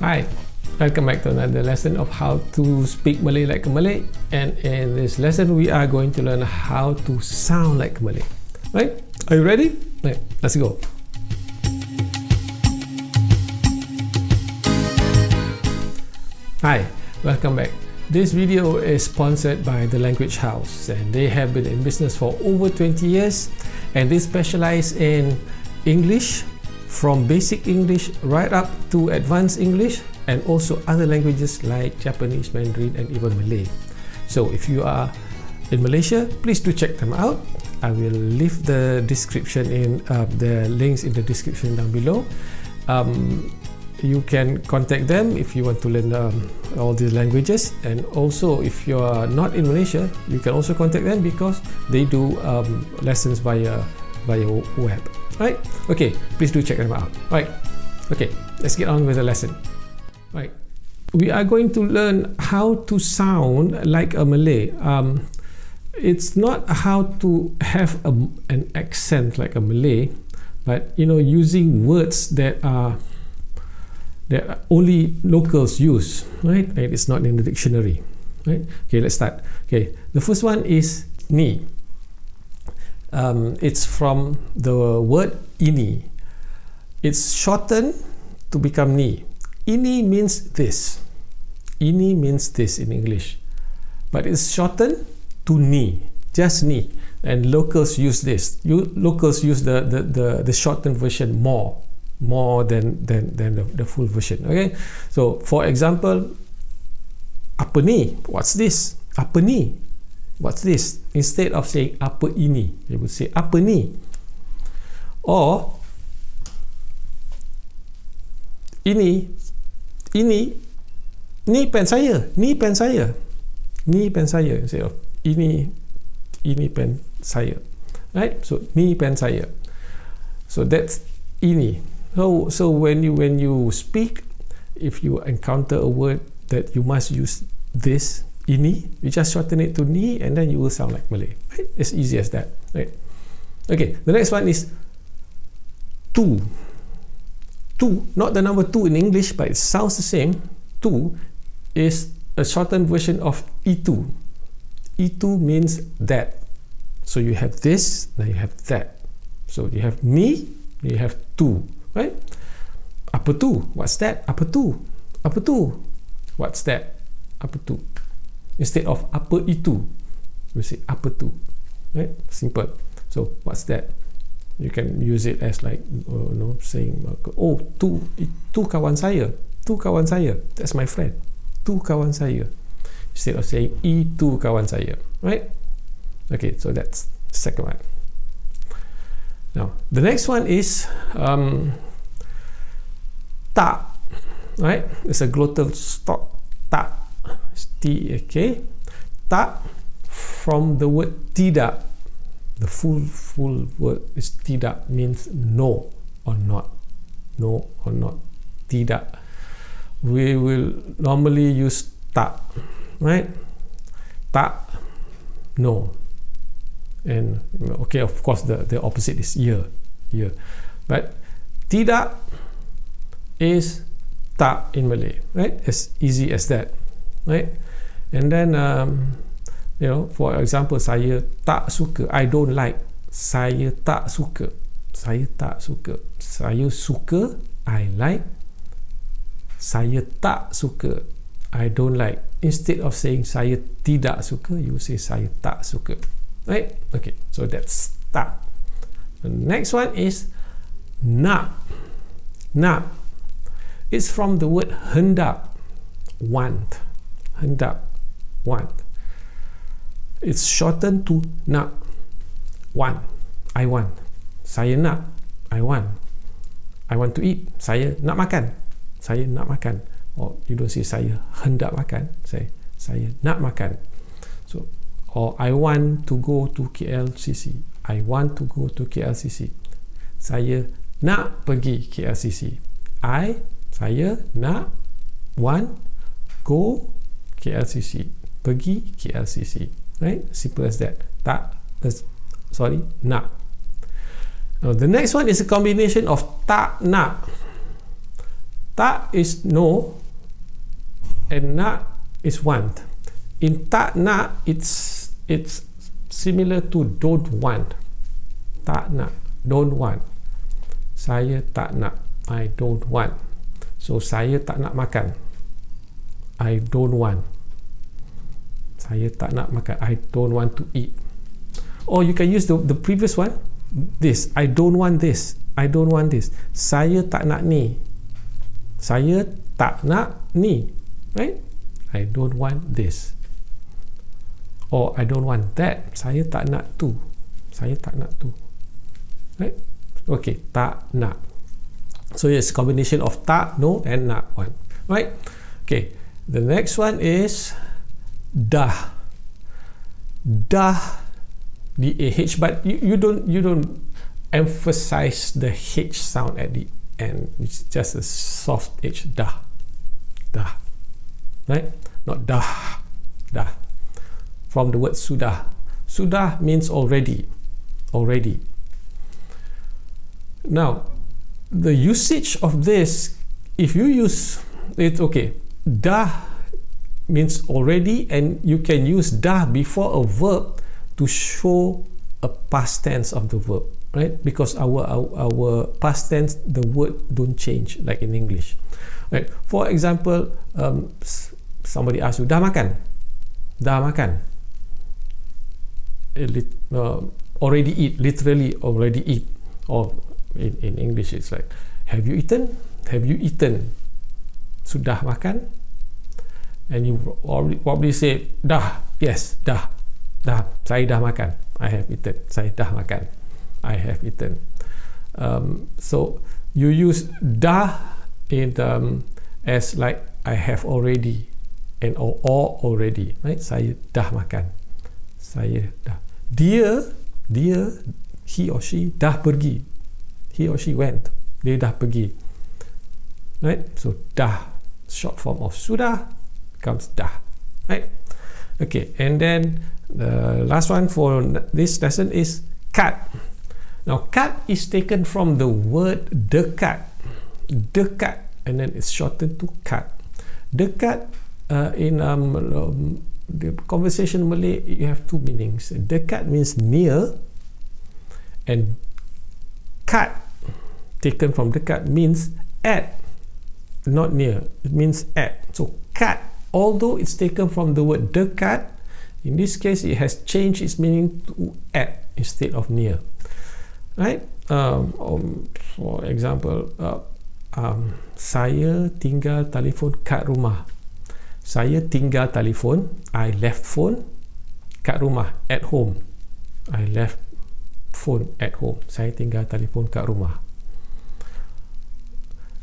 Hi, welcome back to another lesson of how to speak Malay like a Malay. And in this lesson, we are going to learn how to sound like a Malay. Right? Are you ready? Right, let's go. Hi, welcome back. This video is sponsored by The Language House, and they have been in business for over 20 years, and they specialize in English, from basic English right up to advanced English, and also other languages like Japanese, Mandarin, and even Malay. So if you are in Malaysia, please do check them out. I will leave the description in the links in the description down below. You can contact them if you want to learn all these languages, and also if you are not in Malaysia, you can also contact them because they do lessons via web. Right? Okay, please do check them out. Right? Okay, let's get on with the lesson. Right, we are going to learn how to sound like a Malay. It's not how to have an accent like a Malay, but using words that only locals use, right? And it's not in the dictionary, right? Okay, let's start. Okay, the first one is ni. It's from the word ini. It's shortened to become ni. Ini means this. Ini means this in English, but it's shortened to ni, just ni. And locals use this. Locals use the shortened version more than the full version. Okay, so for example, apa ni? What's this? Apa ni? What's this? Instead of saying apa ini, you would say apa ni? Or ini ni pen saya, ni pen saya, ni pen saya, instead of ini pen saya, right? So ni pen saya. So that's ini. So when you speak, if you encounter a word that you must use this ini, you just shorten it to ni, and then you will sound like Malay. Right? As easy as that. Right? Okay, the next one is tu. Tu, not the number 2 in English, but it sounds the same. Tu is a shortened version of itu. Itu means that. So you have this, now you have that. So you have ni, you have tu. Right? Apa tu? What's that? Apa tu? Apa tu? What's that? Apa tu? Instead of apa itu, we say apa tu. Right? Simple. So what's that? You can use it as like saying, oh, tu kawan saya. Tu kawan saya. That's my friend. Tu kawan saya. Instead of saying itu kawan saya. Right? Okay, so that's the second one. Now, the next one is tak. Right? It's a glottal stop. Tak. It's T, okay? Tak, from the word tidak. The full word is tidak, means no or not. No or not. Tidak. We will normally use tak. Right? Tak, no. And okay, of course the opposite is ya. But tidak is tak in Malay, right? As easy as that, right? And then for example, saya tak suka, I don't like. Saya tak suka, saya tak suka. Saya suka, I like. Saya tak suka, I don't like. Instead of saying saya tidak suka, you say saya tak suka. Right? Okay, so that's tak. The next one is nak. Nak. It's from the word hendak, want. Hendak, want. It's shortened to nak. Want. I want. Saya nak. I want. I want to eat. Saya nak makan. Saya nak makan. Or you don't say saya hendak makan. Say saya nak makan. So, or I want to go to KLCC. I want to go to KLCC. Saya nak pergi KLCC. Saya nak, want, go KLCC. Pergi KLCC. Right? Simple as that. Nak. Now, the next one is a combination of tak nak. Tak is no, and nak is want. In tak nak, it's similar to don't want. Tak nak, don't want. Saya tak nak, I don't want. So saya tak nak makan, I don't want. Saya tak nak makan, I don't want to eat. Or you can use the previous one, this, I don't want this, I don't want this. Saya tak nak ni, saya tak nak ni, right? I don't want this. Or I don't want that, saya tak nak tu, saya tak nak tu, right? Okay, tak nak. So it's a combination of tak, no, and nak, want, right? Okay, the next one is dah. Dah, D-A-H, but you don't emphasize the H sound at the end. It's just a soft H. Dah, dah, right? Not dah, dah. From the word sudah. Sudah means already, already. Now, the usage of this, if you use it, okay, dah means already, and you can use dah before a verb to show a past tense of the verb, right? Because our past tense, the word don't change like in English, right? For example, somebody asks you, dah makan? Dah makan. Already eat, literally already eat. Or in English it's like, have you eaten? Have you eaten? Sudah makan? And you probably say, dah, yes, dah, dah, saya dah makan, I have eaten, saya dah makan, I have eaten. So you use dah in as like I have already, and or already, right? Saya dah makan, saya dah. Dia, he or she dah pergi, he or she went, dia dah pergi, right? So dah, short form of sudah, becomes dah, right? Okay, and then the last one for this lesson is kat. Now kat is taken from the word dekat, dekat, and then it's shortened to kat. Dekat in the conversation Malay, you have two meanings. Dekat means near, and kat, taken from dekat, means at, not near, it means at. So kat, although it's taken from the word dekat, in this case it has changed its meaning to at instead of near, right? For example, saya tinggal telefon kat rumah. Saya tinggal telefon, I left phone, kat rumah, at home. I left phone at home. Saya tinggal telefon kat rumah.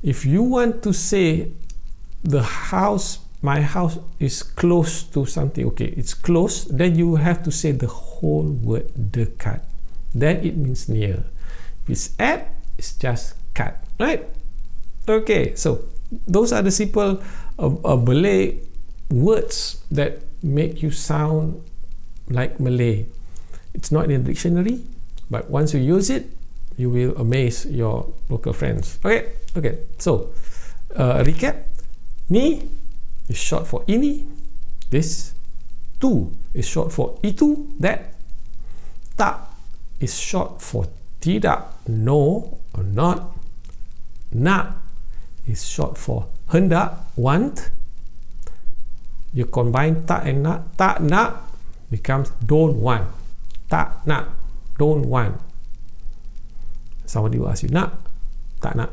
If you want to say the house, my house is close to something, okay, it's close, then you have to say the whole word dekat. Then it means near. If it's at, it's just kat, right? Okay, so those are the simple Malay words that make you sound like Malay. It's not in the dictionary, but once you use it, you will amaze your local friends. Okay, so recap. Ni is short for ini, this. Tu is short for itu, that. Tak is short for tidak, no or not. Nak is short for hendak, want. You combine tak and nak. Tak nak becomes don't want. Tak nak, don't want. Somebody will ask you, nak, tak nak.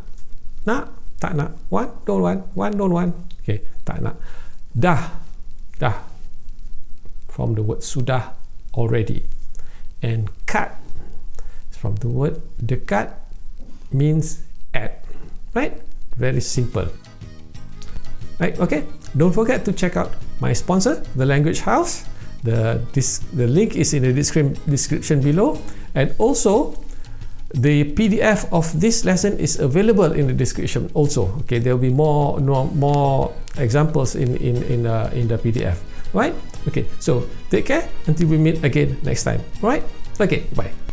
Nak, tak nak. Want, don't want. Want, don't want. Okay, tak nak. Dah, dah. From the word sudah, already. And kat from the word dekat, means at. Right? Very simple. Right, okay. Don't forget to check out my sponsor, The Language House. The link is in the description below, and also the PDF of this lesson is available in the description also. Okay, there will be more examples in the PDF. Right? Okay, so take care until we meet again next time. Right? Okay, bye.